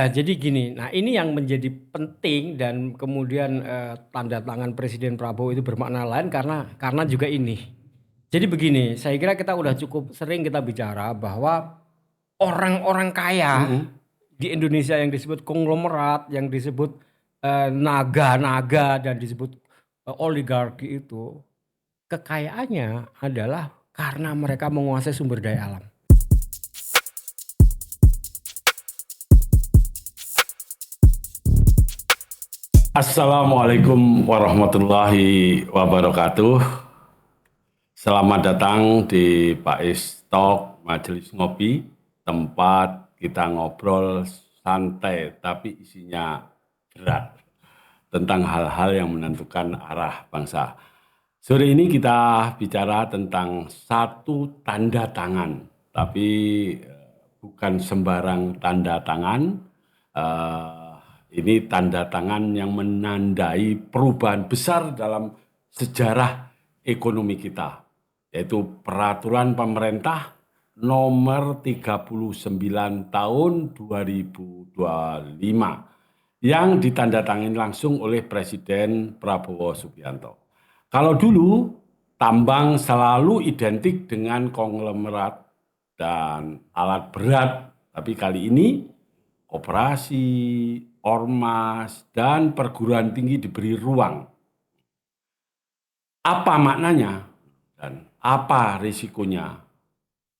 Jadi gini, nah ini yang menjadi penting dan kemudian tanda tangan Presiden Prabowo itu bermakna lain karena juga ini. Jadi begini, saya kira kita udah cukup sering kita bicara bahwa orang-orang kaya Mm-mm. di Indonesia yang disebut konglomerat, yang disebut naga-naga dan disebut oligarki itu, kekayaannya adalah karena mereka menguasai sumber daya alam. Assalamualaikum warahmatullahi wabarakatuh. Selamat datang di Pais Talk Majelis Ngopi, tempat kita ngobrol santai tapi isinya berat tentang hal-hal yang menentukan arah bangsa. Sore ini kita bicara tentang satu tanda tangan, tapi bukan sembarang tanda tangan. Eh, ini tanda tangan yang menandai perubahan besar dalam sejarah ekonomi kita, yaitu Peraturan Pemerintah Nomor 39 Tahun 2025 yang ditandatangani langsung oleh Presiden Prabowo Subianto. Kalau dulu tambang selalu identik dengan konglomerat dan alat berat, tapi kali ini koperasi, ormas, dan perguruan tinggi diberi ruang. Apa maknanya dan apa risikonya?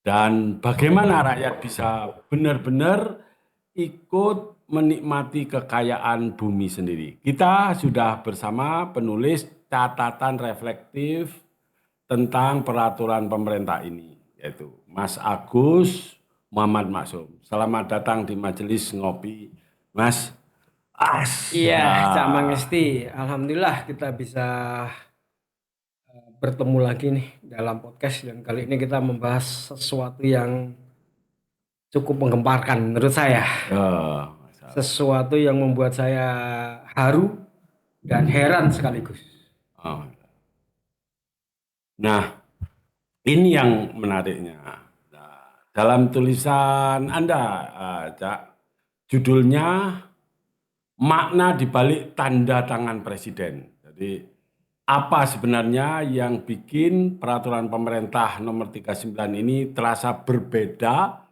Dan bagaimana rakyat bisa benar-benar ikut menikmati kekayaan bumi sendiri. Kita sudah bersama penulis catatan reflektif tentang peraturan pemerintah ini, yaitu Mas Agus Muhammad Maksum. Selamat datang di Majelis Ngopi, Mas. Iya, Cak Ah, Mangesti. Alhamdulillah kita bisa bertemu lagi nih dalam podcast dan kali ini kita membahas sesuatu yang cukup menggemparkan menurut saya. masalah. Sesuatu yang membuat saya haru dan heran sekaligus. Oh. Nah, ini yang menariknya. Nah, dalam tulisan Anda, Cak, judulnya makna dibalik tanda tangan presiden. Jadi apa sebenarnya yang bikin peraturan pemerintah nomor 39 ini terasa berbeda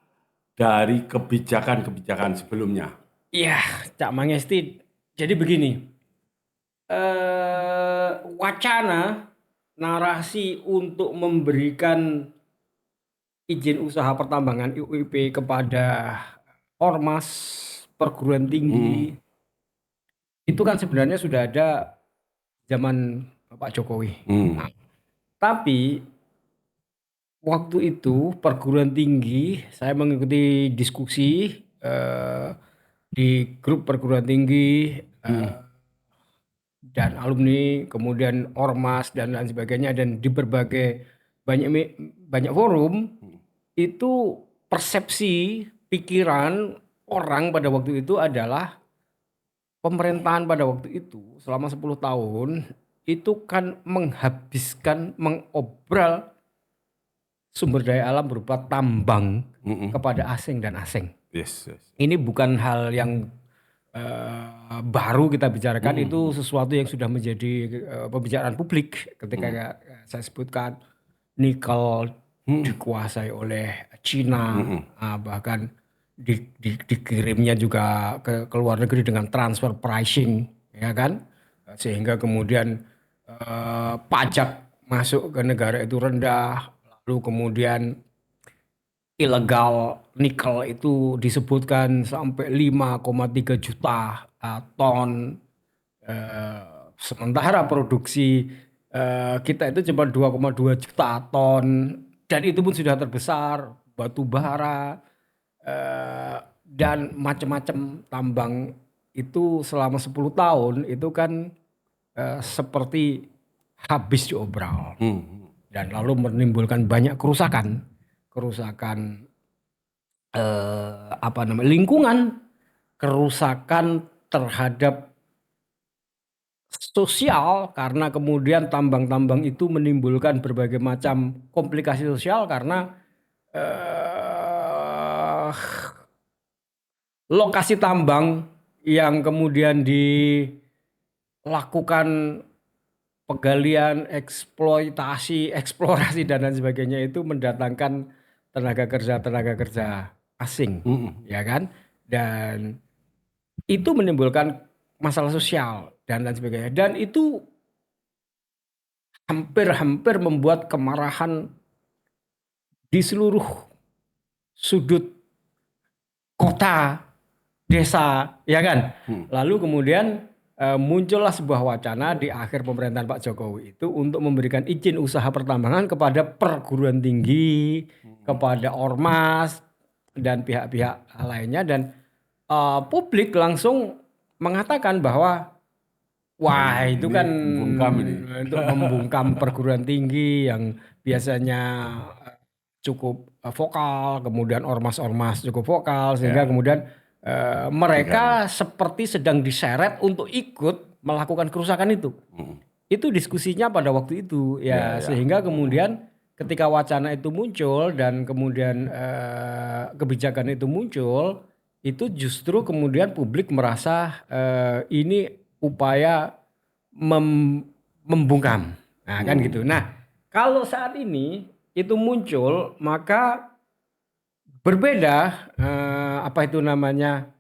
dari kebijakan-kebijakan sebelumnya? Iya, Cak Mangesti. Jadi begini, wacana narasi untuk memberikan izin usaha pertambangan UIP kepada ormas perguruan tinggi Hmm, itu kan sebenarnya sudah ada zaman Pak Jokowi. hmm, Nah, tapi waktu itu perguruan tinggi saya mengikuti diskusi di grup perguruan tinggi hmm, dan alumni, kemudian ormas dan lain sebagainya dan di berbagai banyak forum hmm, itu persepsi pikiran orang pada waktu itu adalah pemerintahan pada waktu itu selama 10 tahun itu kan menghabiskan, mengobral sumber daya alam berupa tambang hmm, kepada asing dan asing. yes, yes. Ini bukan hal yang baru kita bicarakan, Hmm, itu hmm, sesuatu yang sudah menjadi pembicaraan publik hmm, ketika saya sebutkan nikel hmm, dikuasai oleh Cina, hmm, bahkan dikirimnya juga ke luar negeri dengan transfer pricing, ya kan, sehingga kemudian pajak masuk ke negara itu rendah, lalu kemudian ilegal nikel itu disebutkan sampai 5,3 juta ton. Sementara produksi kita itu cuma 2,2 juta ton dan itu pun sudah terbesar. Batu bara dan macam-macam tambang itu selama 10 tahun itu kan seperti habis diobral hmm, dan lalu menimbulkan banyak kerusakan, kerusakan apa namanya lingkungan, kerusakan terhadap sosial karena kemudian tambang-tambang itu menimbulkan berbagai macam komplikasi sosial karena eh, lokasi tambang yang kemudian dilakukan penggalian, eksploitasi, eksplorasi dan lain sebagainya itu mendatangkan tenaga kerja asing, Mm-mm. ya kan? Dan itu menimbulkan masalah sosial dan lain sebagainya. Dan itu hampir-hampir membuat kemarahan di seluruh sudut kota, desa, ya kan? Mm. Lalu kemudian muncullah sebuah wacana di akhir pemerintahan Pak Jokowi itu untuk memberikan izin usaha pertambangan kepada perguruan tinggi, kepada ormas dan pihak-pihak lainnya dan publik langsung mengatakan bahwa wah itu Ini kan membungkam ini. untuk membungkam perguruan tinggi yang biasanya cukup vokal, kemudian ormas-ormas cukup vokal, sehingga Ya, kemudian diganggu. mereka seperti sedang diseret untuk ikut melakukan kerusakan itu. Mm. Itu diskusinya pada waktu itu Ya, ya, ya. sehingga kemudian ketika wacana itu muncul dan kemudian kebijakan itu muncul, itu justru kemudian publik merasa ini upaya membungkam. Nah, kan gitu. Mm. Nah, kalau saat ini itu muncul, maka berbeda apa itu namanya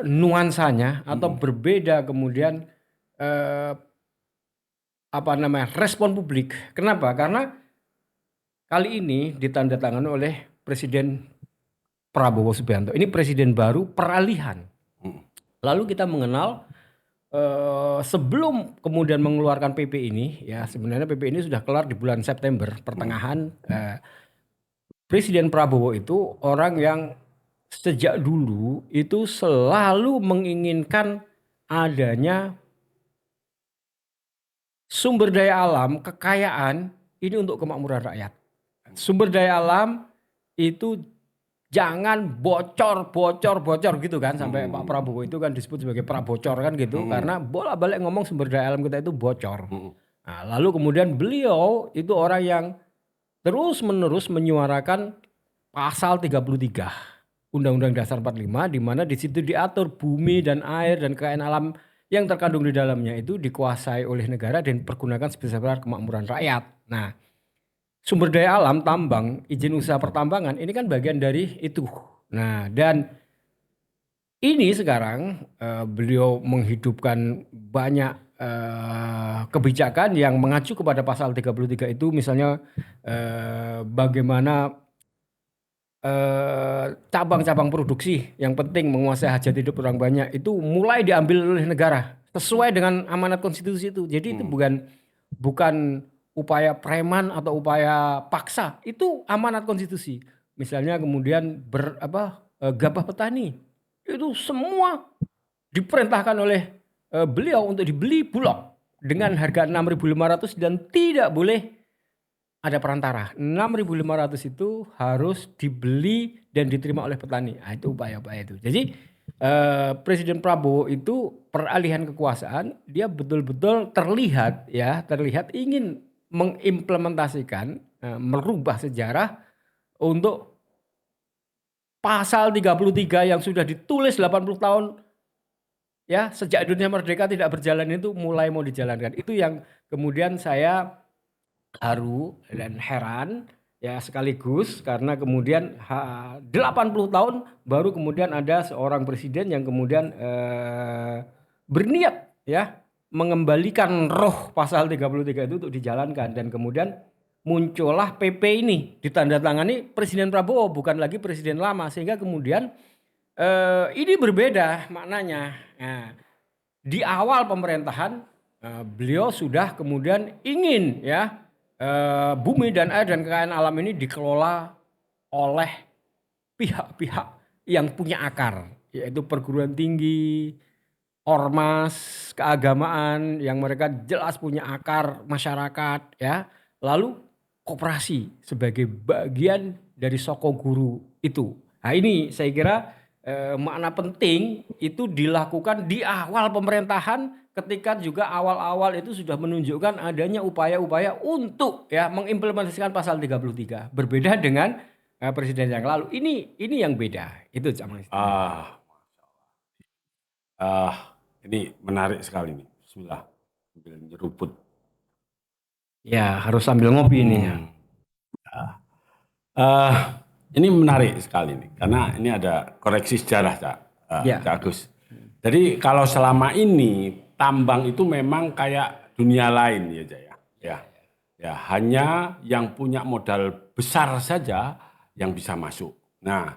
nuansanya atau Mm. berbeda kemudian eh, apa namanya respon publik. Kenapa? Karena kali ini ditandatangani oleh Presiden Prabowo Subianto. Ini presiden baru peralihan. Mm. Lalu kita mengenal sebelum kemudian mengeluarkan PP ini, ya sebenarnya PP ini sudah kelar di bulan September pertengahan. Presiden Prabowo itu orang yang sejak dulu itu selalu menginginkan adanya sumber daya alam, kekayaan ini untuk kemakmuran rakyat. Sumber daya alam itu jangan bocor gitu kan, sampai Pak Mm. Prabowo itu kan disebut sebagai prabocor kan gitu, Mm. karena bolak-balik ngomong sumber daya alam kita itu bocor. Mm. Nah, lalu kemudian beliau itu orang yang terus-menerus menyuarakan pasal 33 Undang-Undang Dasar 45, di mana di situ diatur bumi dan air dan kekayaan alam yang terkandung di dalamnya itu dikuasai oleh negara dan dipergunakan sebesar kemakmuran rakyat. Nah, sumber daya alam, tambang, izin usaha pertambangan ini kan bagian dari itu. Nah, dan ini sekarang beliau menghidupkan banyak kebijakan yang mengacu kepada pasal 33 itu, misalnya bagaimana cabang-cabang produksi yang penting menguasai hajat hidup orang banyak itu mulai diambil oleh negara sesuai dengan amanat konstitusi itu. Jadi itu Mm. bukan upaya preman atau upaya paksa, itu amanat konstitusi. Misalnya kemudian gabah petani itu semua diperintahkan oleh beliau untuk dibeli Bulog dengan harga 6.500 dan tidak boleh ada perantara. 6.500 itu harus dibeli dan diterima oleh petani. Nah, itu upaya-upaya itu. Jadi Presiden Prabowo itu peralihan kekuasaan dia betul-betul terlihat ingin mengimplementasikan merubah sejarah untuk pasal 33 yang sudah ditulis 80 tahun ya sejak Indonesia merdeka tidak berjalan itu mulai mau dijalankan. Itu yang kemudian saya haru dan heran ya sekaligus karena kemudian 80 tahun baru kemudian ada seorang presiden yang kemudian berniat ya mengembalikan roh pasal 33 itu untuk dijalankan dan kemudian muncullah PP ini ditandatangani Presiden Prabowo bukan lagi presiden lama sehingga kemudian ini berbeda maknanya. Nah, di awal pemerintahan beliau sudah kemudian ingin ya bumi dan air dan kekayaan alam ini dikelola oleh pihak-pihak yang punya akar, yaitu perguruan tinggi, ormas, keagamaan yang mereka jelas punya akar masyarakat ya. Lalu koperasi sebagai bagian dari soko guru itu. Nah, ini saya kira makna penting itu dilakukan di awal pemerintahan ketika juga awal-awal itu sudah menunjukkan adanya upaya-upaya untuk ya mengimplementasikan pasal 33. Berbeda dengan presiden yang lalu. Ini yang beda. Itu Cak Pangestu. Ah, ini menarik sekali nih. Bismillah. Sambil nyeruput. Ya, harus sambil ngopi ini ya. Eh, ini menarik sekali nih, karena ini ada koreksi sejarah, Ya. Cak Agus. Jadi kalau selama ini tambang itu memang kayak dunia lain ya, Cak ya. Ya, hanya yang punya modal besar saja yang bisa masuk. Nah,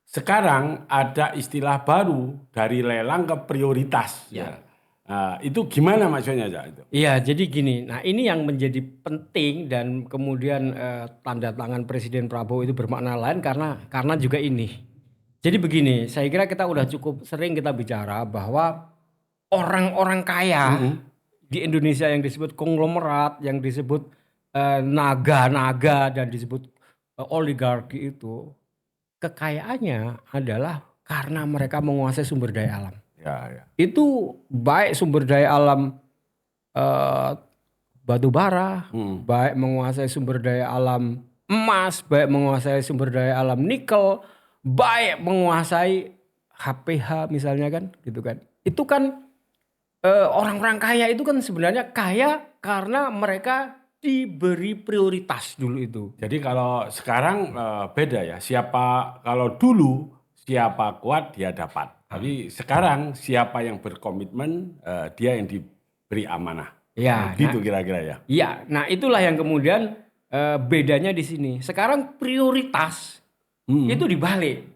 sekarang ada istilah baru dari lelang ke prioritas. Ya. Nah, itu gimana maksudnya, Cak? Itu? Iya, jadi gini. Nah, ini yang menjadi penting dan kemudian tanda tangan Presiden Prabowo itu bermakna lain karena juga ini. Jadi begini, saya kira kita udah cukup sering kita bicara bahwa orang-orang kaya di Indonesia yang disebut konglomerat, yang disebut naga-naga dan disebut oligarki itu kekayaannya adalah karena mereka menguasai sumber daya alam. Ya. Itu baik sumber daya alam batu bara, baik menguasai sumber daya alam emas, baik menguasai sumber daya alam nikel, baik menguasai HPH misalnya kan, gitu kan. Itu kan orang-orang kaya itu kan sebenarnya kaya karena mereka diberi prioritas dulu itu. Jadi kalau sekarang beda ya. Kalau dulu siapa kuat dia dapat. Tapi sekarang siapa yang berkomitmen dia yang diberi amanah. Ya, Gitu kira-kira ya. Iya, nah itulah yang kemudian bedanya di sini. Sekarang prioritas itu dibalik.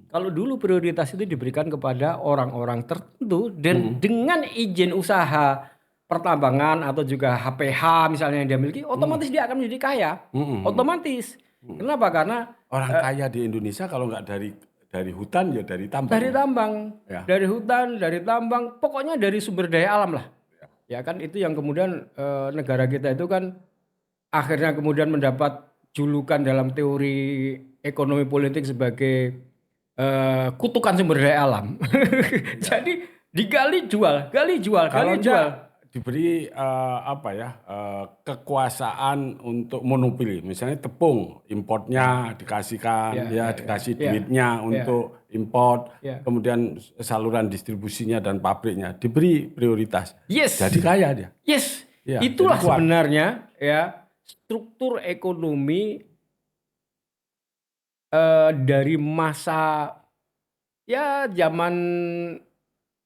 Kalau dulu prioritas itu diberikan kepada orang-orang tertentu dan dengan izin usaha pertambangan atau juga HPH misalnya yang dia miliki, otomatis dia akan menjadi kaya. Otomatis. Kenapa? Karena Orang kaya di Indonesia kalau nggak dari hutan ya dari tambang. dari tambang, Ya. dari hutan, dari tambang, pokoknya dari sumber daya alam lah. Ya kan itu yang kemudian negara kita itu kan akhirnya kemudian mendapat julukan dalam teori ekonomi politik sebagai kutukan sumber daya alam. Jadi digali jual, gali jual, Kalau gali jual. diberi kekuasaan untuk monopoli, misalnya tepung importnya dikasihkan, dikasih duitnya untuk import, kemudian saluran distribusinya dan pabriknya diberi prioritas. Yes. Jadi kaya dia. Yes. Ya, Itulah jadi kuat. sebenarnya ya struktur ekonomi dari masa ya zaman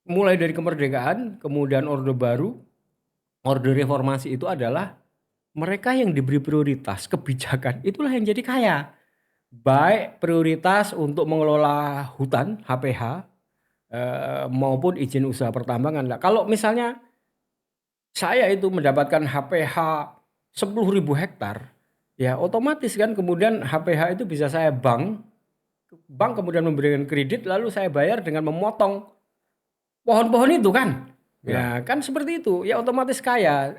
mulai dari kemerdekaan, kemudian Orde Baru, Orde Reformasi itu adalah mereka yang diberi prioritas kebijakan itulah yang jadi kaya. Baik prioritas untuk mengelola hutan HPH maupun izin usaha pertambangan. Nah, kalau misalnya saya itu mendapatkan HPH 10.000 hektar, ya otomatis kan kemudian HPH itu bisa saya bank kemudian memberikan kredit lalu saya bayar dengan memotong pohon-pohon itu kan. Ya kan seperti itu. Ya otomatis kaya.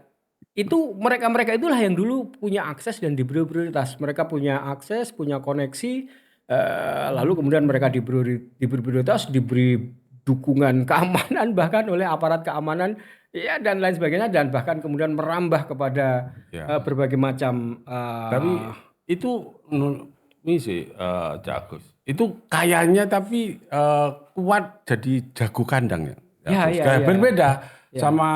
Itu mereka itulah yang dulu punya akses dan diberi prioritas. Mereka punya akses, punya koneksi, lalu kemudian mereka diberi prioritas, diberi dukungan keamanan bahkan oleh aparat keamanan, ya dan lain sebagainya dan bahkan kemudian merambah kepada berbagai macam. Tapi itu ini sih Cak Agus. Itu kayaknya tapi kuat jadi jago kandang ya. Ya. Berbeda sama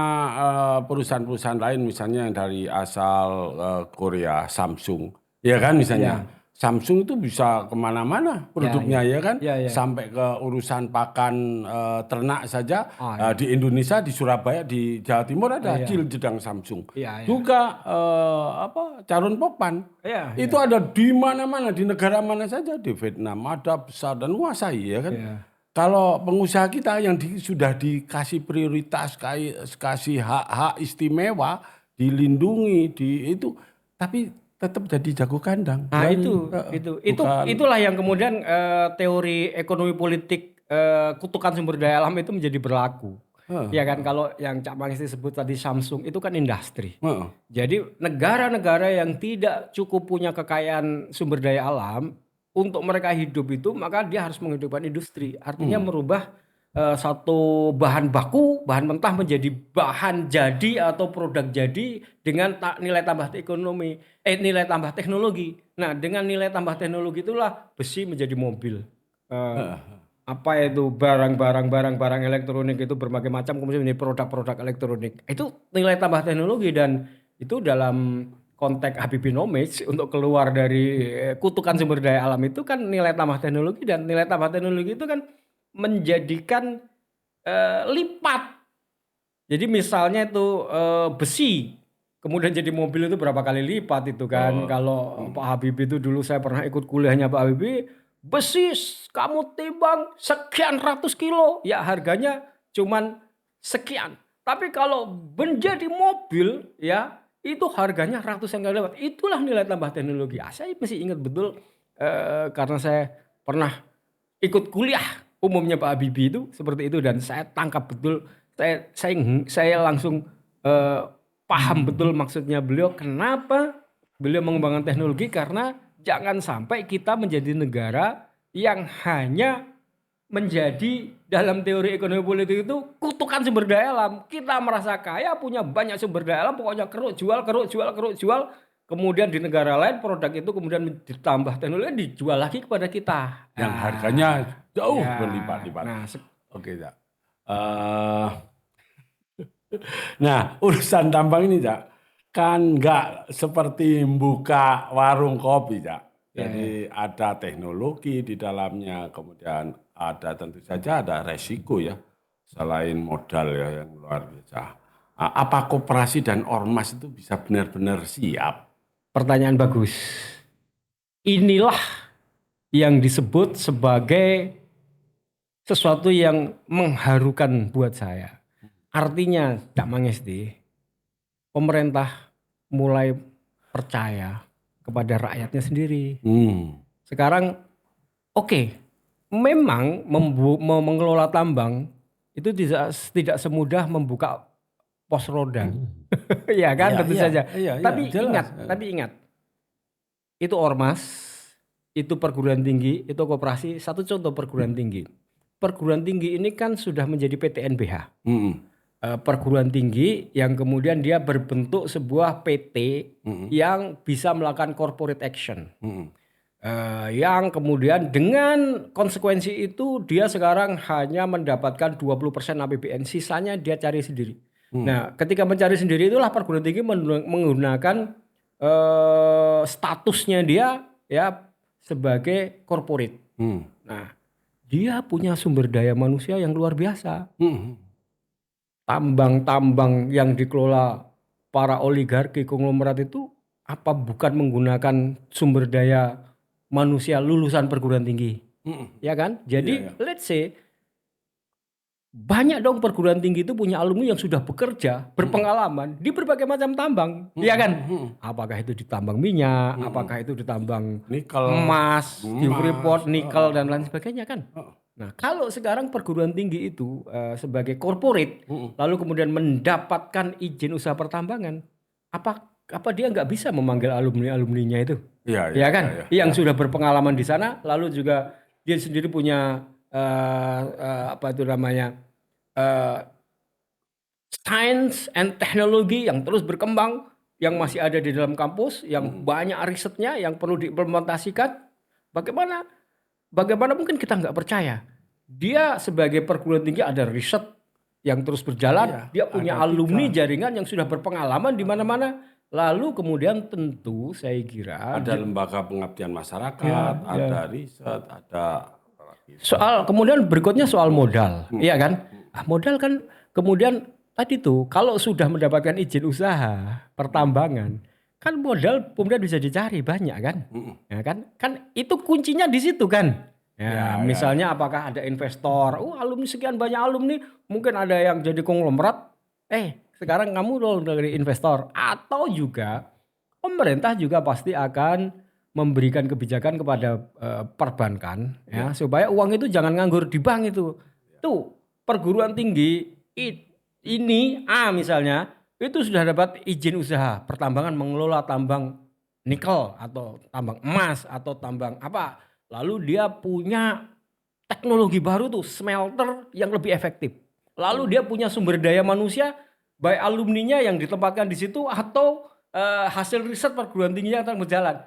perusahaan-perusahaan lain misalnya yang dari asal Korea, Samsung. Ya kan misalnya. Samsung itu bisa kemana-mana produknya ya kan. Sampai ke urusan pakan ternak saja. Di Indonesia, di Surabaya, di Jawa Timur ada Jedang Samsung. Juga Carun Pokpan. Itu ada di mana-mana, di negara mana saja. Di Vietnam ada besar dan menguasai ya kan. Kalau pengusaha kita yang sudah dikasih prioritas, kasih hak-hak istimewa, dilindungi, tapi tetap jadi jago kandang. Nah itulah yang kemudian teori ekonomi politik kutukan sumber daya alam itu menjadi berlaku. Ya kan kalau yang Cak Pangestu sebut tadi Samsung itu kan industri. Jadi negara-negara yang tidak cukup punya kekayaan sumber daya alam untuk mereka hidup itu maka dia harus menghidupkan industri. Artinya merubah satu bahan baku, bahan mentah menjadi bahan jadi atau produk jadi dengan nilai tambah nilai tambah teknologi. Nah, dengan nilai tambah teknologi itulah besi menjadi mobil. Apa itu barang elektronik itu berbagai macam kemudian menjadi produk-produk elektronik. Itu nilai tambah teknologi dan itu dalam konteks Habibinomics untuk keluar dari kutukan sumber daya alam itu kan nilai tambah teknologi dan nilai tambah teknologi itu kan menjadikan lipat. Jadi misalnya itu besi kemudian jadi mobil itu berapa kali lipat itu kan. Kalau Pak Habibie itu dulu saya pernah ikut kuliahnya Pak Habibie, besi kamu timbang sekian ratus kilo, ya harganya cuman sekian. Tapi kalau menjadi mobil ya itu harganya ratusan kali lipat. Itulah nilai tambah teknologi. Saya masih ingat betul karena saya pernah ikut kuliah umumnya Pak Habibie itu seperti itu dan saya tangkap betul, saya langsung paham betul maksudnya beliau kenapa beliau mengembangkan teknologi, karena jangan sampai kita menjadi negara yang hanya menjadi dalam teori ekonomi politik itu kutukan sumber daya alam. Kita merasa kaya, punya banyak sumber daya alam, pokoknya keruk jual. Kemudian di negara lain produk itu kemudian ditambah teknologi dijual lagi kepada kita. Yang harganya jauh ya, berlipat-lipat. Nah, Oke, Cak. Nah, urusan tambang ini, Cak, kan nggak seperti buka warung kopi, Cak. Jadi ada teknologi di dalamnya, kemudian ada tentu saja ada resiko ya, selain modal ya yang luar biasa. Apa koperasi dan ormas itu bisa benar-benar siap? Pertanyaan bagus. Inilah yang disebut sebagai sesuatu yang mengharukan buat saya. Artinya, Cak Mangesti, pemerintah mulai percaya kepada rakyatnya sendiri. Sekarang, oke, memang mengelola tambang itu tidak semudah membuka pos roda. Ya kan, tentu saja. Tapi ingat, itu ormas, itu perguruan tinggi, itu koperasi. Satu contoh perguruan tinggi. Perguruan tinggi ini kan sudah menjadi PTNBH. Perguruan tinggi yang kemudian dia berbentuk sebuah PT yang bisa melakukan corporate action. Yang kemudian dengan konsekuensi itu dia sekarang hanya mendapatkan 20% APBN, sisanya dia cari sendiri. Nah, ketika mencari sendiri itulah perguruan tinggi menggunakan statusnya dia ya sebagai corporate. Nah, dia punya sumber daya manusia yang luar biasa. Tambang-tambang yang dikelola para oligarki konglomerat itu apa bukan menggunakan sumber daya manusia lulusan perguruan tinggi? Ya kan? Jadi let's say banyak dong perguruan tinggi itu punya alumni yang sudah bekerja, berpengalaman di berbagai macam tambang, ya kan? Apakah itu di tambang minyak, apakah itu di tambang nikel, emas, di Freeport, nikel dan lain sebagainya kan? Nah, kalau sekarang perguruan tinggi itu sebagai corporate, lalu kemudian mendapatkan izin usaha pertambangan, apa dia nggak bisa memanggil alumninya itu? Ya kan? Yang sudah berpengalaman di sana, lalu juga dia sendiri punya apa itu namanya science and teknologi yang terus berkembang, yang masih ada di dalam kampus, yang banyak risetnya yang perlu diimplementasikan. Bagaimana mungkin kita nggak percaya? Dia sebagai perguruan tinggi ada riset yang terus berjalan, dia punya alumni jaringan yang sudah berpengalaman di mana-mana. Lalu kemudian tentu saya kira ada lembaga pengabdian masyarakat, ada riset, ada kemudian berikutnya soal modal, iya kan? Modal kan kemudian tadi tuh kalau sudah mendapatkan izin usaha pertambangan, kan modal kemudian bisa dicari banyak kan? Ya kan? Kan itu kuncinya di situ kan? Misalnya apakah ada investor? Alumni sekian banyak alumni, mungkin ada yang jadi konglomerat. Sekarang kamu dari investor, atau juga pemerintah juga pasti akan memberikan kebijakan kepada perbankan ya supaya uang itu jangan nganggur di bank itu. Tuh perguruan tinggi ini misalnya itu sudah dapat izin usaha pertambangan mengelola tambang nikel atau tambang emas atau tambang apa. Lalu dia punya teknologi baru tuh, smelter yang lebih efektif. Lalu dia punya sumber daya manusia, baik alumninya yang ditempatkan di situ atau hasil riset perguruan tingginya yang berjalan.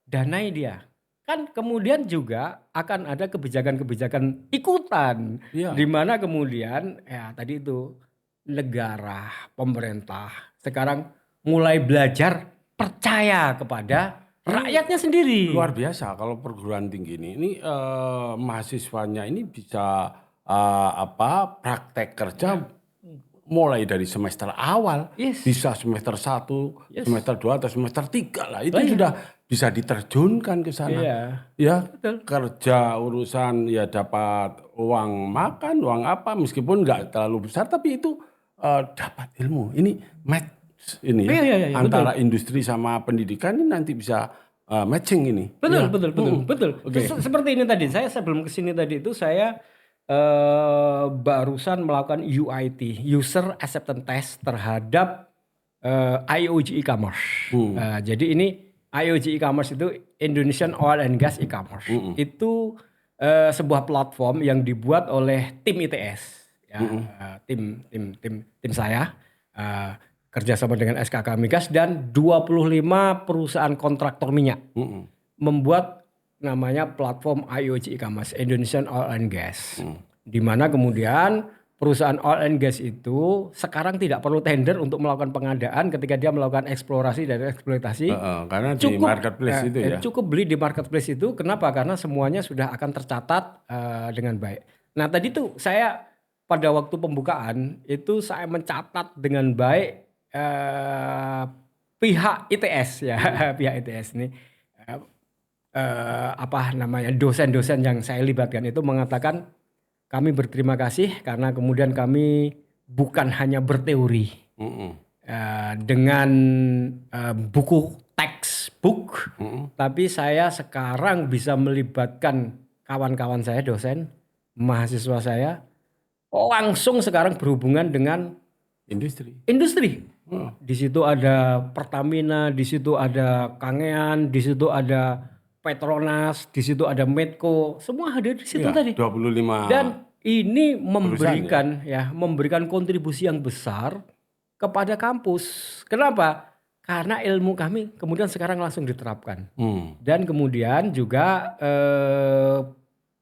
Danai dia. Kan kemudian juga akan ada kebijakan-kebijakan ikutan. Iya. Di mana kemudian ya tadi itu negara, pemerintah sekarang mulai belajar percaya kepada rakyatnya sendiri. Luar biasa kalau perguruan tinggi ini mahasiswanya ini bisa praktek kerja mulai dari semester awal, Yes. bisa semester 1, Yes. semester 2 atau semester 3 lah. Itu Oh, iya. sudah bisa diterjunkan ke sana. Iya. Ya, Betul. kerja urusan ya dapat uang makan, uang apa meskipun nggak terlalu besar tapi itu dapat ilmu. Ini match ini ya Iya, antara industri sama pendidikan ini nanti bisa matching ini. Betul, Ya. betul. Oke. Seperti ini tadi, saya sebelum kesini tadi itu saya barusan melakukan UIT, User Acceptance Test terhadap IOG e-commerce. Jadi ini IOG e-commerce itu Indonesian Oil and Gas e-commerce. Itu sebuah platform yang dibuat oleh tim ITS, ya, tim saya kerjasama dengan SKK Migas dan 25 perusahaan kontraktor minyak membuat namanya platform IOG e-commerce Indonesian Oil and Gas. Di mana kemudian perusahaan oil and gas itu sekarang tidak perlu tender untuk melakukan pengadaan ketika dia melakukan eksplorasi dan eksploitasi. Karena di marketplace itu ya. Cukup beli di marketplace itu. Kenapa? Karena semuanya sudah akan tercatat dengan baik. Nah tadi tuh saya pada waktu pembukaan itu saya mencatat dengan baik pihak ITS ya, pihak ITS ini dosen-dosen yang saya libatkan itu mengatakan kami berterima kasih karena kemudian kami bukan hanya berteori dengan buku textbook, tapi saya sekarang bisa melibatkan kawan-kawan saya dosen, mahasiswa saya langsung sekarang berhubungan dengan industri. Di situ ada Pertamina, di situ ada Kangean, di situ ada Petronas, di situ ada Medco, semua ada di situ tadi. 25. Dan ini memberikan kontribusi yang besar kepada kampus. Kenapa? Karena ilmu kami kemudian sekarang langsung diterapkan. Dan kemudian juga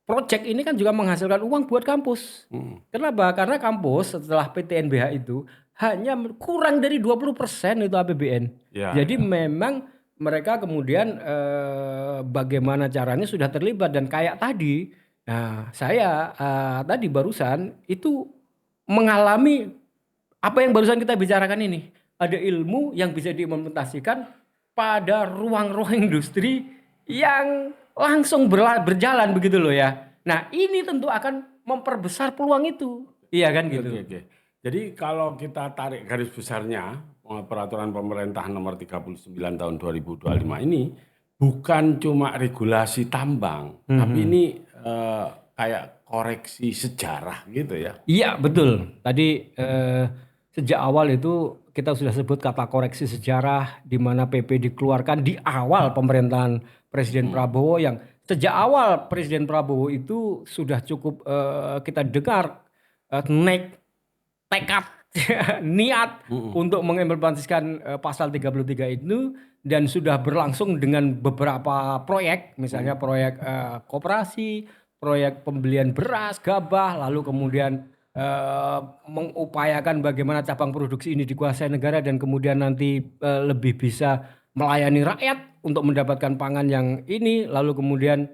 proyek ini kan juga menghasilkan uang buat kampus. Kenapa? Karena kampus setelah PTNBH itu hanya kurang dari 20% itu APBN. Jadi memang mereka kemudian bagaimana caranya sudah terlibat dan kayak tadi. Nah saya tadi barusan itu mengalami apa yang barusan kita bicarakan ini. Ada ilmu yang bisa diimplementasikan pada ruang-ruang industri yang langsung berjalan begitu loh ya. Nah ini tentu akan memperbesar peluang itu. Iya kan gitu. Oke. Jadi kalau kita tarik garis besarnya peraturan pemerintah nomor 39 tahun 2025 ini bukan cuma regulasi tambang, tapi ini kayak koreksi sejarah gitu ya. Iya betul. Tadi sejak awal itu kita sudah sebut kata koreksi sejarah di mana PP dikeluarkan di awal pemerintahan Presiden Prabowo yang sejak awal Presiden Prabowo itu sudah cukup kita dengar naik tekad niat untuk mengimplementasikan pasal 33 itu dan sudah berlangsung dengan beberapa proyek, misalnya proyek koperasi, proyek pembelian beras, gabah, lalu kemudian mengupayakan bagaimana cabang produksi ini dikuasai negara dan kemudian nanti lebih bisa melayani rakyat untuk mendapatkan pangan yang ini, lalu kemudian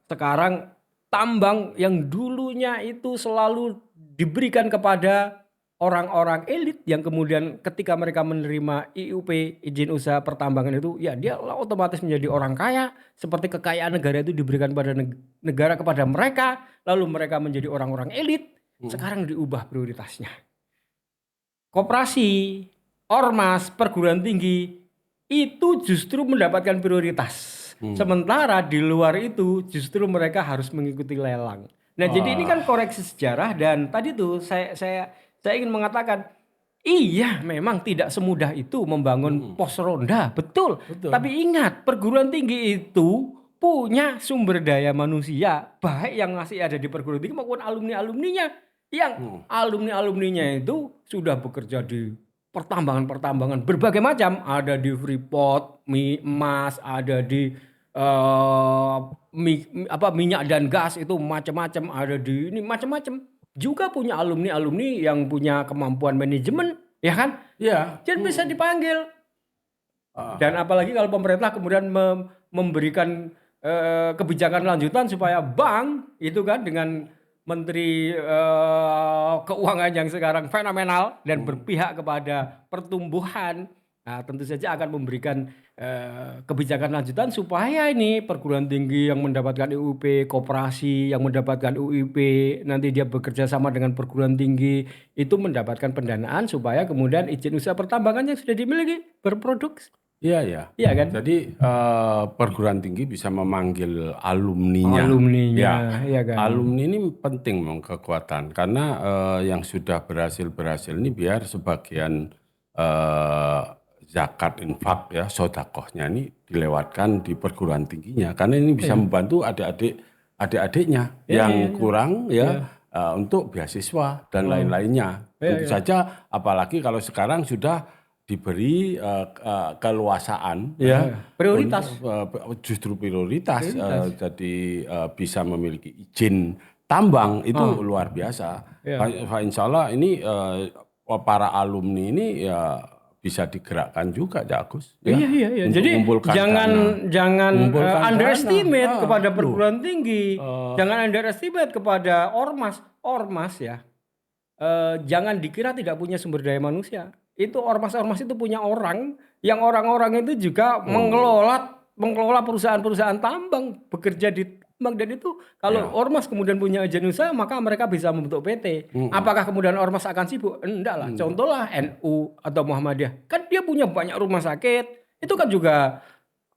sekarang tambang yang dulunya itu selalu diberikan kepada orang-orang elit yang kemudian ketika mereka menerima IUP izin usaha pertambangan itu ya dia otomatis menjadi orang kaya seperti kekayaan negara itu diberikan pada negara kepada mereka lalu mereka menjadi orang-orang elit. Sekarang diubah prioritasnya. Koperasi, ormas, perguruan tinggi itu justru mendapatkan prioritas. Sementara di luar itu justru mereka harus mengikuti lelang. Nah, jadi ini kan koreksi sejarah dan tadi tuh saya ingin mengatakan iya memang tidak semudah itu membangun pos ronda, betul. Tapi ingat perguruan tinggi itu punya sumber daya manusia, baik yang masih ada di perguruan tinggi maupun alumni-alumninya. Yang alumni-alumninya itu sudah bekerja di pertambangan-pertambangan berbagai macam. Ada di Freeport, emas, ada di minyak dan gas itu macam-macam, ada di ini macam-macam. Juga punya alumni-alumni yang punya kemampuan manajemen, ya kan? Iya. Dan bisa dipanggil. Dan apalagi kalau pemerintah kemudian memberikan kebijakan lanjutan supaya bank itu kan dengan Menteri Keuangan yang sekarang fenomenal dan berpihak kepada pertumbuhan, nah tentu saja akan memberikan kebijakan lanjutan supaya ini perguruan tinggi yang mendapatkan UUP, koperasi yang mendapatkan UIP, nanti dia bekerja sama dengan perguruan tinggi itu mendapatkan pendanaan supaya kemudian izin usaha pertambangan yang sudah dimiliki berproduksi. Iya, ya. Iya kan? Jadi perguruan tinggi bisa memanggil alumninya. Alumninya, Ya, iya kan? alumni ini penting memang kekuatan karena yang sudah berhasil ini biar sebagian zakat infak ya sodakohnya ini dilewatkan di perguruan tingginya karena ini bisa membantu adik-adiknya yang kurang untuk beasiswa dan lain-lainnya. Tentu saja apalagi kalau sekarang sudah diberi keluasaan prioritas justru prioritas. Jadi bisa memiliki izin tambang itu luar biasa. Insya Allah ini para alumni ini ya bisa digerakkan juga ya Agus. Iya. Jadi jangan underestimate kepada perguruan tinggi, jangan underestimate kepada ormas ya. Jangan dikira tidak punya sumber daya manusia. Itu ormas-ormas itu punya orang yang orang-orang itu juga mengelola perusahaan-perusahaan tambang, bekerja di tambang, dan itu kalau ormas kemudian punya izin usaha maka mereka bisa membentuk PT. Apakah kemudian ormas akan sibuk? Enggak lah. Contohlah NU atau Muhammadiyah, kan dia punya banyak rumah sakit, itu kan juga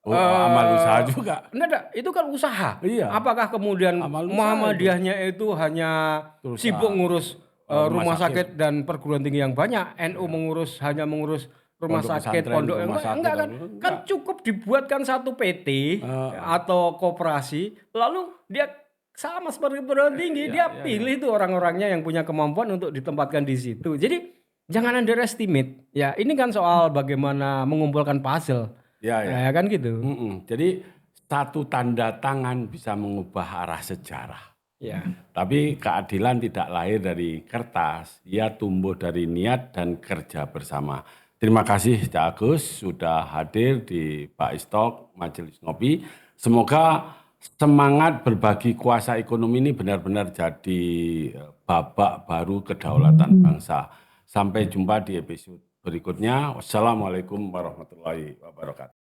amal usaha juga. Enggak, itu kan usaha. Iya. Apakah kemudian Muhammadiyahnya itu hanya sibuk ngurus rumah sakit dan perguruan tinggi yang banyak, NU hanya mengurus rumah sakit, pondok yang enggak kan? Kan cukup dibuatkan satu PT atau koperasi, lalu dia sama seperti perguruan tinggi, dia pilih itu orang-orangnya yang punya kemampuan untuk ditempatkan di situ. Jadi jangan underestimate. Ya, ini kan soal bagaimana mengumpulkan puzzle. Ya kan gitu. Jadi satu tanda tangan bisa mengubah arah sejarah. Ya. Tapi keadilan tidak lahir dari kertas, ia tumbuh dari niat dan kerja bersama. Terima kasih Cak Agus sudah hadir di Pak Istok Majelis Ngopi. Semoga semangat berbagi kuasa ekonomi ini benar-benar jadi babak baru kedaulatan bangsa. Sampai jumpa di episode berikutnya. Wassalamualaikum warahmatullahi wabarakatuh.